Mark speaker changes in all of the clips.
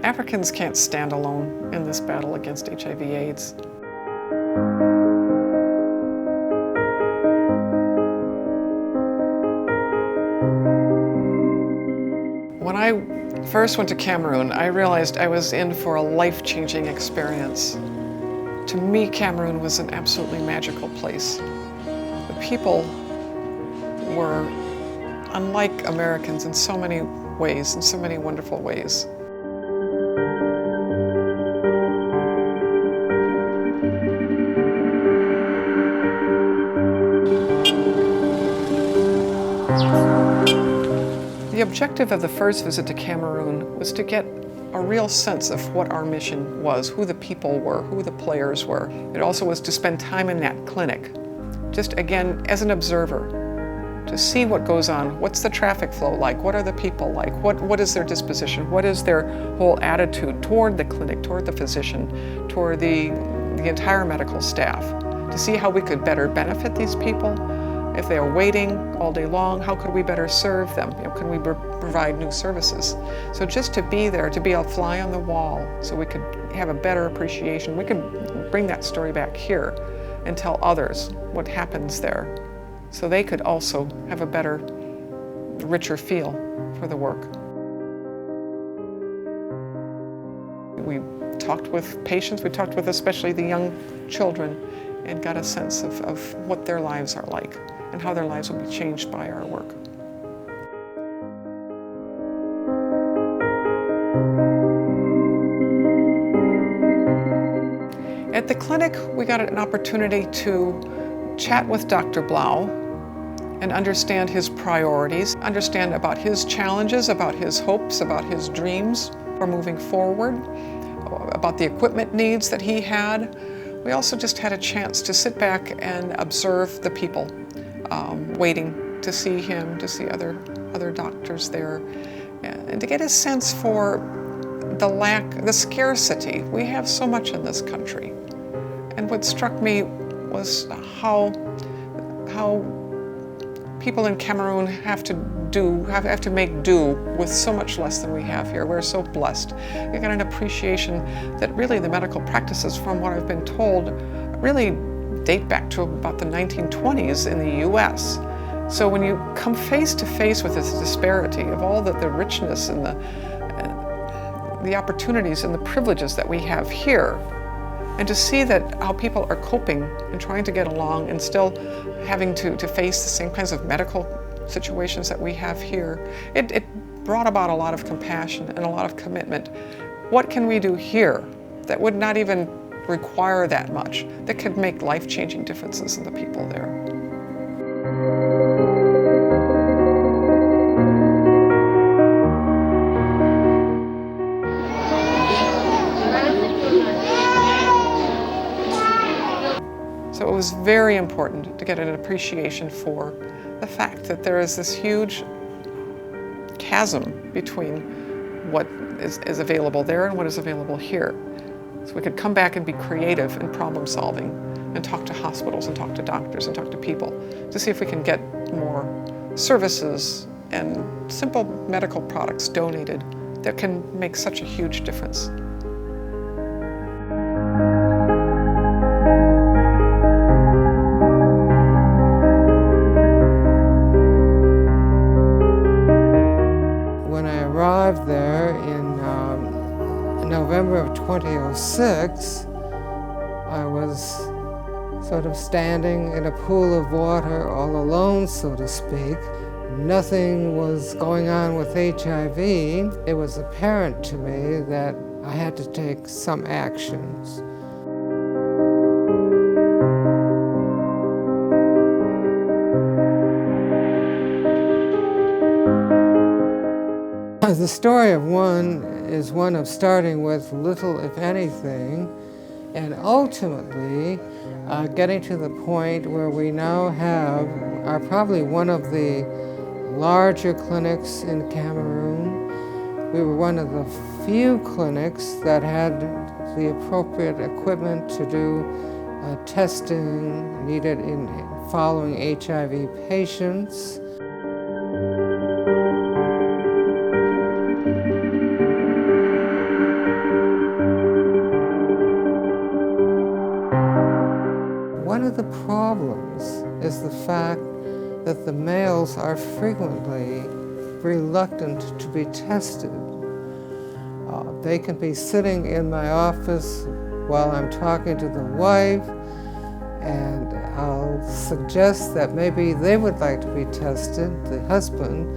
Speaker 1: Africans can't stand alone in this battle against HIV/AIDS. When I first went to Cameroon, I realized I was in for a life-changing experience. To me, Cameroon was an absolutely magical place. The people were unlike Americans in so many ways, in so many wonderful ways. The objective of the first visit to Cameroon was to get a real sense of what our mission was, who the people were, who the players were. It also was to spend time in that clinic, just again as an observer, to see what goes on. What's the traffic flow like? What are the people like? What is their disposition? What is their whole attitude toward the clinic, toward the physician, toward the entire medical staff? To see how we could better benefit these people. If they are waiting all day long, how could we better serve them? Can we provide new services? So just to be there, to be a fly on the wall, so we could have a better appreciation. We could bring that story back here and tell others what happens there, so they could also have a better, richer feel for the work. We talked with patients, we talked with especially the young children, and got a sense of what their lives are like and how their lives will be changed by our work. At the clinic, we got an opportunity to chat with Dr. Blau and understand his priorities, understand about his challenges, about his hopes, about his dreams for moving forward, about the equipment needs that he had. We also just had a chance to sit back and observe the people waiting to see him, to see other doctors there, and to get a sense for the scarcity. We have so much in this country. And what struck me was how people in Cameroon have to make do with so much less than we have here. We're so blessed. You get an appreciation that really the medical practices, from what I've been told, really date back to about the 1920s in the US. So when you come face to face with this disparity of all the richness and the opportunities and the privileges that we have here, and to see that how people are coping and trying to get along and still having to face the same kinds of medical situations that we have here, it brought about a lot of compassion and a lot of commitment. What can we do here that would not even require that much, that could make life-changing differences in the people there? So it was very important to get an appreciation for the fact that there is this huge chasm between what is available there and what is available here. So we could come back and be creative in problem solving and talk to hospitals and talk to doctors and talk to people to see if we can get more services and simple medical products donated that can make such a huge difference.
Speaker 2: When I arrived there in November of 2006, I was sort of standing in a pool of water all alone, so to speak. Nothing was going on with HIV. It was apparent to me that I had to take some actions. The story of one is one of starting with little, if anything, and ultimately getting to the point where we now are probably one of the larger clinics in Cameroon. We were one of the few clinics that had the appropriate equipment to do testing needed in following HIV patients. the problems is the fact that the males are frequently reluctant to be tested. They can be sitting in my office while I'm talking to the wife, and I'll suggest that maybe they would like to be tested, the husband,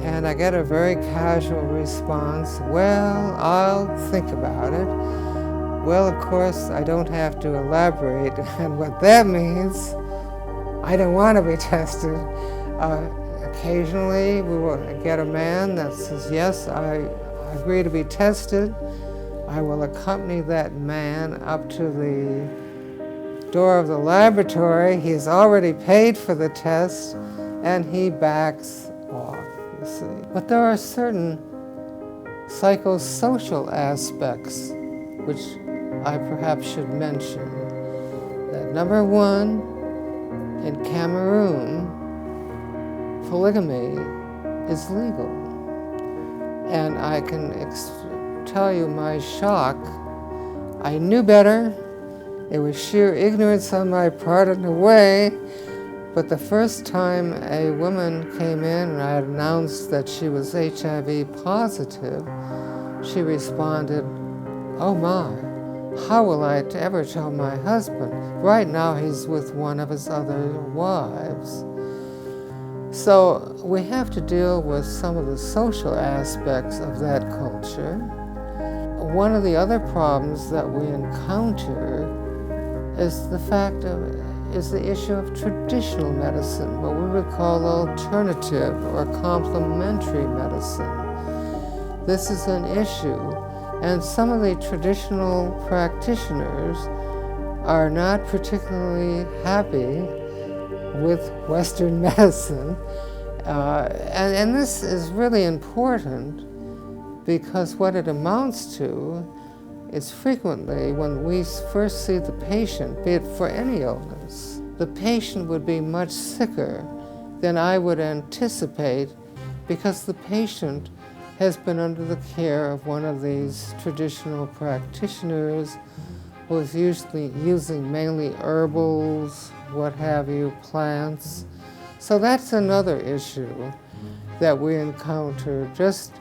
Speaker 2: and I get a very casual response, well, I'll think about it. Well, of course, I don't have to elaborate on what that means. I don't want to be tested. Occasionally, we will get a man that says, yes, I agree to be tested. I will accompany that man up to the door of the laboratory. He's already paid for the test, and he backs off, you see. But there are certain psychosocial aspects which I perhaps should mention. That number one, in Cameroon, polygamy is legal. And I can tell you my shock. I knew better. It was sheer ignorance on my part in a way. But the first time a woman came in and I had announced that she was HIV positive, she responded, oh my, how will I ever tell my husband? Right now he's with one of his other wives. So we have to deal with some of the social aspects of that culture. One of the other problems that we encounter is the issue of traditional medicine, what we would call alternative or complementary medicine. This is an issue, and some of the traditional practitioners are not particularly happy with Western medicine. And this is really important because what it amounts to is frequently when we first see the patient, be it for any illness, the patient would be much sicker than I would anticipate because the patient has been under the care of one of these traditional practitioners who is usually using mainly herbals, what have you, plants. So that's another issue that we encounter, just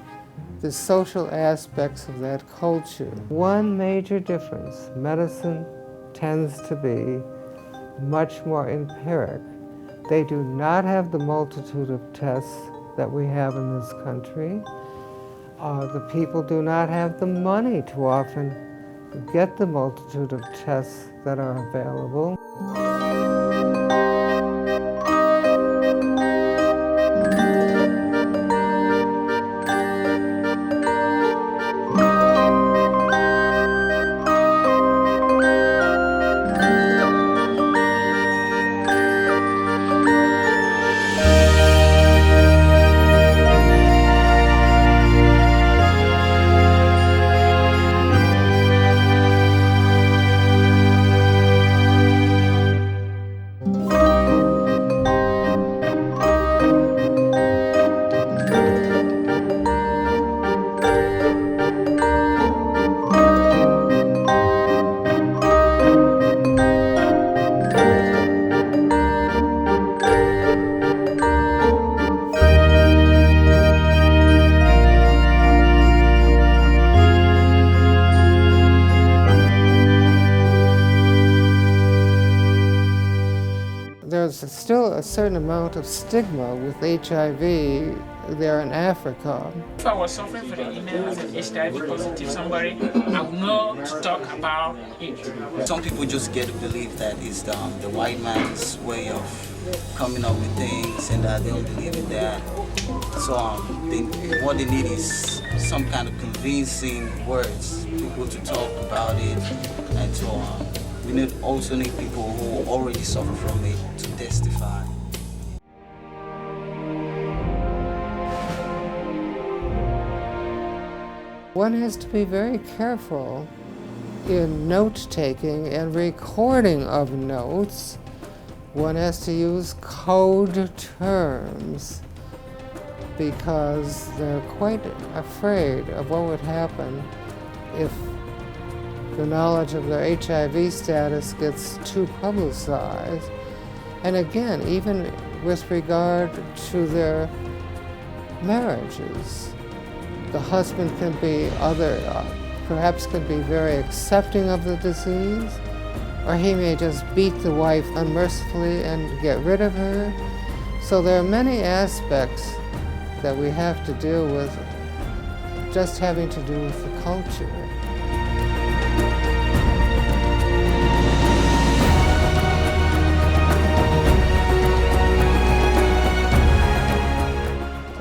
Speaker 2: the social aspects of that culture. One major difference, medicine tends to be much more empiric. They do not have the multitude of tests that we have in this country. The people do not have the money to often get the multitude of tests that are available. There's still a certain amount of stigma with HIV there in Africa.
Speaker 3: If I was suffering from the illness as an HIV positive somebody, I would know to talk about it.
Speaker 4: Some people just get to believe that it's the white man's way of coming up with things and that they don't believe in that. So what they need is some kind of convincing words, people to talk about it, and so on. We also need people who already suffer from it to testify.
Speaker 2: One has to be very careful in note-taking and recording of notes. One has to use code terms because they're quite afraid of what would happen if the knowledge of their HIV status gets too publicized. And again, even with regard to their marriages, the husband can be perhaps can be very accepting of the disease, or he may just beat the wife unmercifully and get rid of her. So there are many aspects that we have to deal with just having to do with the culture.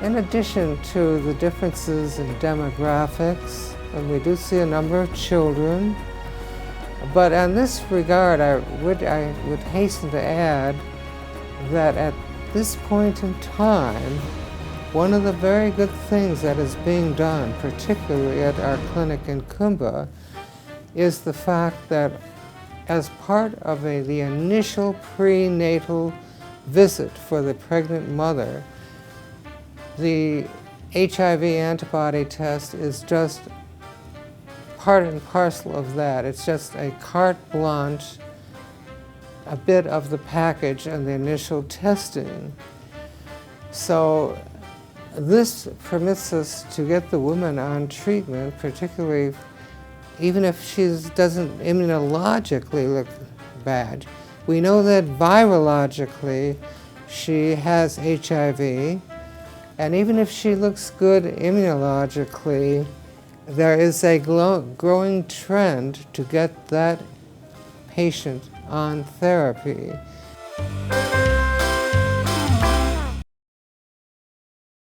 Speaker 2: In addition to the differences in demographics, and we do see a number of children, but in this regard, I would hasten to add that at this point in time, one of the very good things that is being done, particularly at our clinic in Kumba, is the fact that as part of the initial prenatal visit for the pregnant mother, the HIV antibody test is just part and parcel of that. It's just a carte blanche, a bit of the package and the initial testing. So this permits us to get the woman on treatment, particularly even if she doesn't immunologically look bad. We know that virologically she has HIV, and even if she looks good immunologically, there is a growing trend to get that patient on therapy.